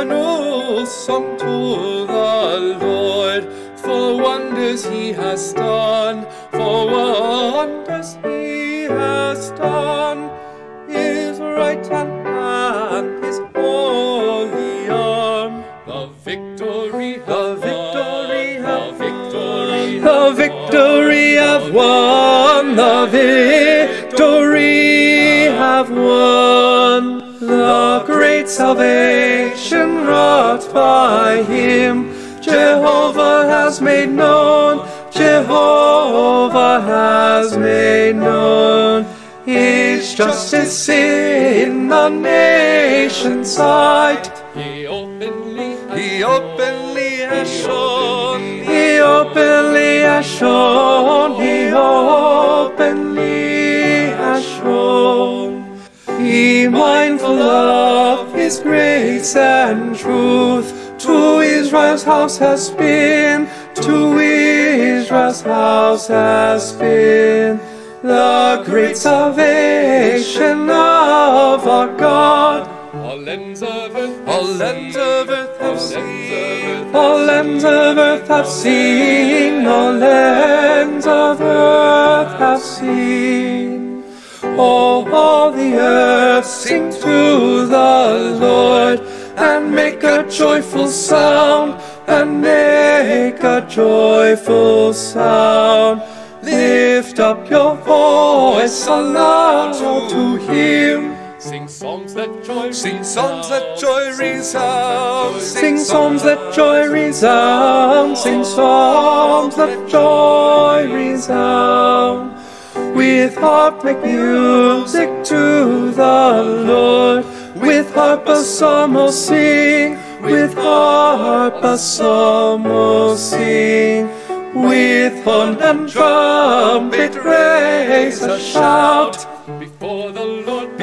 a new song to the Lord, for wonders he has done, for wonders he has done. His right hand and his holy arm, the victory have won, the victory have won. The great salvation wrought by him, Jehovah has made known, Jehovah has made known. His justice in the nation's sight, he openly has shown, he openly has shown, he openly has shown. He mindful of his grace and truth, to Israel's house has been, to Israel's house has been. The great salvation of our God, all lands of earth have seen, all lands of earth have seen, all lands of earth have seen. All the earth sing to the Lord, and make a joyful sound, and make a joyful sound. Lift up your voice aloud to him. Sing songs that joy resound. Sing songs that joy resound. Sing songs that joy resound. With harp make music to the Lord. With harp a psalm will sing. With harp a psalm will sing. With horn and trumpet raise a shout. Before the Lord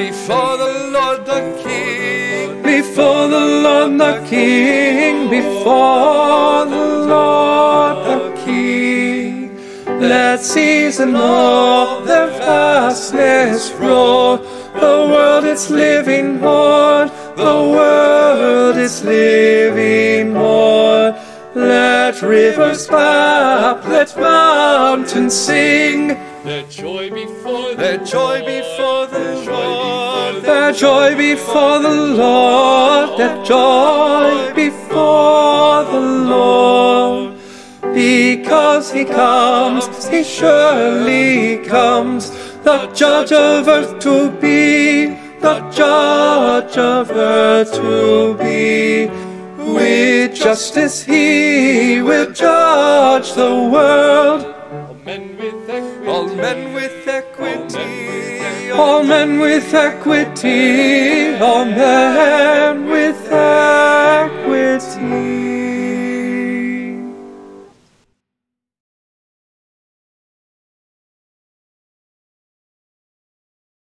the King, before the Lord the King, before the Lord the King. Let seas and all their vastness roar. The world is living horn, the world is living horn. Let rivers clap, let mountains sing. Let joy before the Lord, let joy before the Lord, let joy before the Lord. Because he comes, he surely comes, the judge of earth to be, the judge of earth to be. With justice he will judge the world. All men with equity, all men with equity, all men